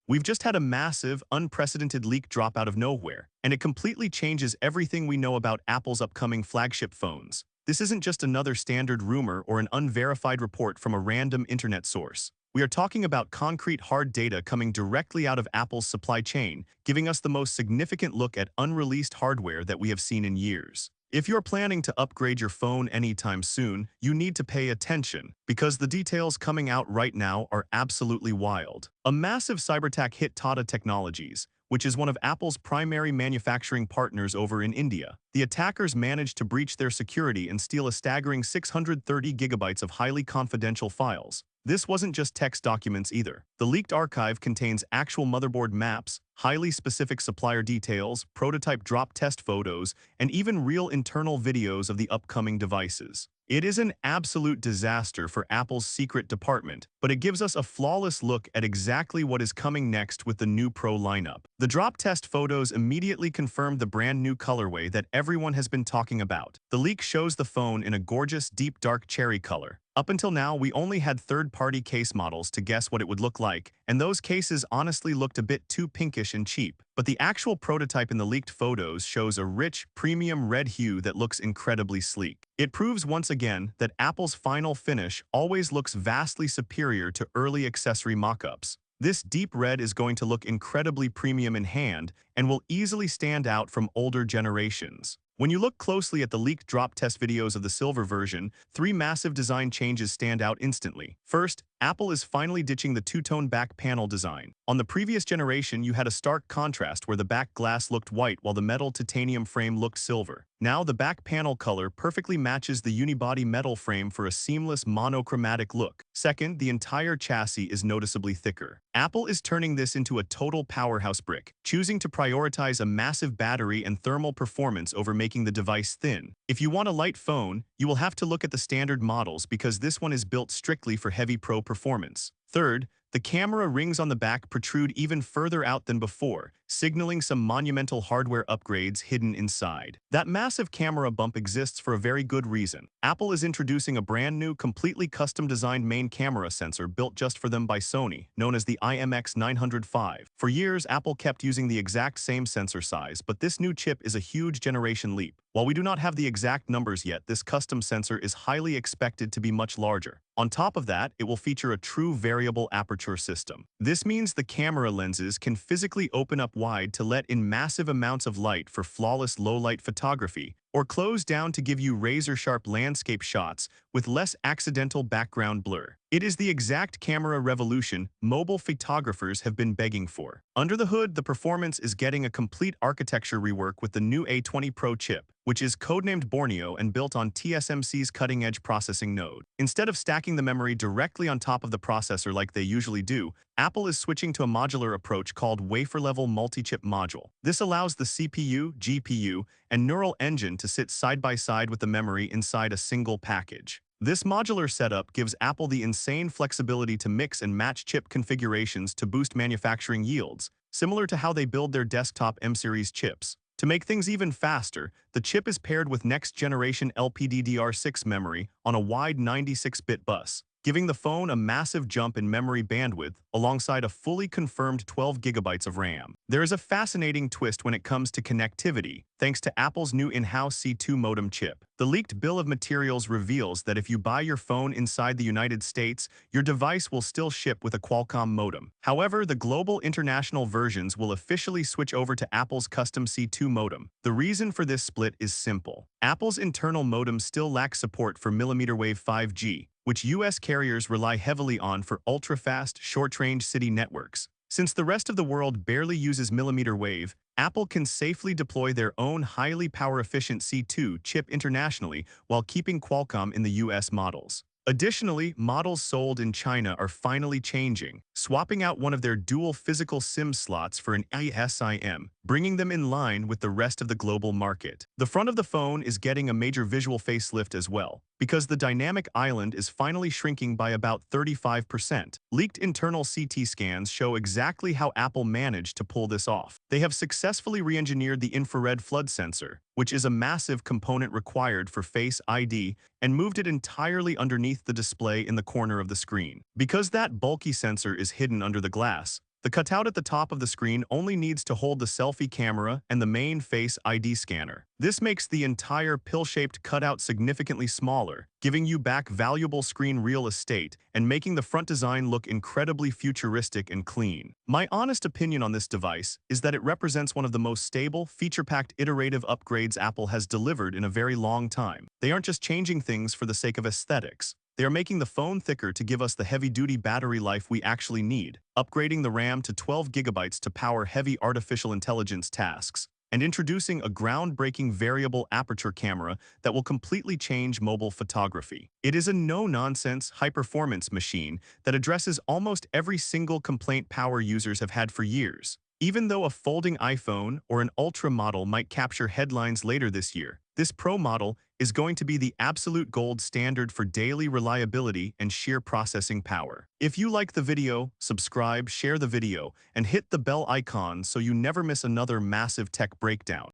We've just had a massive, unprecedented leak drop out of nowhere, and it completely changes everything we know about Apple's upcoming flagship phones. This isn't just another standard rumor or an unverified report from a random internet source. We are talking about concrete hard data coming directly out of Apple's supply chain, giving us the most significant look at unreleased hardware that we have seen in years. If you're planning to upgrade your phone anytime soon, you need to pay attention, because the details coming out right now are absolutely wild. A massive cyberattack hit Tata Technologies, which is one of Apple's primary manufacturing partners over in India. The attackers managed to breach their security and steal a staggering 630 gigabytes of highly confidential files. This wasn't just text documents either. The leaked archive contains actual motherboard maps, highly specific supplier details, prototype drop test photos, and even real internal videos of the upcoming devices. It is an absolute disaster for Apple's secret department, but it gives us a flawless look at exactly what is coming next with the new Pro lineup. The drop test photos immediately confirmed the brand new colorway that everyone has been talking about. The leak shows the phone in a gorgeous deep dark cherry color. Up until now, we only had third-party case models to guess what it would look like, and those cases honestly looked a bit too pinkish and cheap. But the actual prototype in the leaked photos shows a rich, premium red hue that looks incredibly sleek. It proves once again that Apple's final finish always looks vastly superior to early accessory mock-ups. This deep red is going to look incredibly premium in hand and will easily stand out from older generations. When you look closely at the leaked drop test videos of the silver version, three massive design changes stand out instantly. First, Apple is finally ditching the two-tone back panel design. On the previous generation, you had a stark contrast where the back glass looked white while the metal titanium frame looked silver. Now, the back panel color perfectly matches the unibody metal frame for a seamless monochromatic look. Second, the entire chassis is noticeably thicker. Apple is turning this into a total powerhouse brick, choosing to prioritize a massive battery and thermal performance over making the device thin. If you want a light phone, you will have to look at the standard models because this one is built strictly for heavy pro performance. Third, the camera rings on the back protrude even further out than before, signaling some monumental hardware upgrades hidden inside. That massive camera bump exists for a very good reason. Apple is introducing a brand new, completely custom-designed main camera sensor built just for them by Sony, known as the IMX 905. For years, Apple kept using the exact same sensor size, but this new chip is a huge generation leap. While we do not have the exact numbers yet, this custom sensor is highly expected to be much larger. On top of that, it will feature a true variable aperture system. This means the camera lenses can physically open up wide to let in massive amounts of light for flawless low-light photography, or close down to give you razor-sharp landscape shots with less accidental background blur. It is the exact camera revolution mobile photographers have been begging for. Under the hood, the performance is getting a complete architecture rework with the new A20 Pro chip, which is codenamed Borneo and built on TSMC's cutting-edge processing node. Instead of stacking the memory directly on top of the processor like they usually do, Apple is switching to a modular approach called wafer-level multi-chip module. This allows the CPU, GPU, and neural engine to sit side by side with the memory inside a single package. This modular setup gives Apple the insane flexibility to mix and match chip configurations to boost manufacturing yields, similar to how they build their desktop M-series chips. To make things even faster, the chip is paired with next-generation LPDDR6 memory on a wide 96-bit bus, giving the phone a massive jump in memory bandwidth alongside a fully confirmed 12 gigabytes of RAM. There is a fascinating twist when it comes to connectivity, thanks to Apple's new in-house C2 modem chip. The leaked bill of materials reveals that if you buy your phone inside the United States, your device will still ship with a Qualcomm modem. However, the global international versions will officially switch over to Apple's custom C2 modem. The reason for this split is simple. Apple's internal modem still lacks support for millimeter wave 5G, which US carriers rely heavily on for ultra-fast, short-range city networks. Since the rest of the world barely uses millimeter wave, Apple can safely deploy their own highly power-efficient C2 chip internationally while keeping Qualcomm in the US models. Additionally, models sold in China are finally changing, swapping out one of their dual physical SIM slots for an eSIM, bringing them in line with the rest of the global market. The front of the phone is getting a major visual facelift as well, because the dynamic island is finally shrinking by about 35%. Leaked internal CT scans show exactly how Apple managed to pull this off. They have successfully re-engineered the infrared flood sensor, which is a massive component required for Face ID, and moved it entirely underneath the display in the corner of the screen. Because that bulky sensor is hidden under the glass, The cutout at the top of the screen only needs to hold the selfie camera and the main Face ID scanner. This makes the entire pill-shaped cutout significantly smaller, giving you back valuable screen real estate and making the front design look incredibly futuristic and clean. My honest opinion on this device is that it represents one of the most stable, feature-packed iterative upgrades Apple has delivered in a very long time. They aren't just changing things for the sake of aesthetics. They are making the phone thicker to give us the heavy-duty battery life we actually need, upgrading the RAM to 12 gigabytes to power heavy artificial intelligence tasks, and introducing a groundbreaking variable aperture camera that will completely change mobile photography. It is a no-nonsense, high-performance machine that addresses almost every single complaint power users have had for years. Even though a folding iPhone or an Ultra model might capture headlines later this year, this Pro model is going to be the absolute gold standard for daily reliability and sheer processing power. If you like the video, subscribe, share the video, and hit the bell icon so you never miss another massive tech breakdown.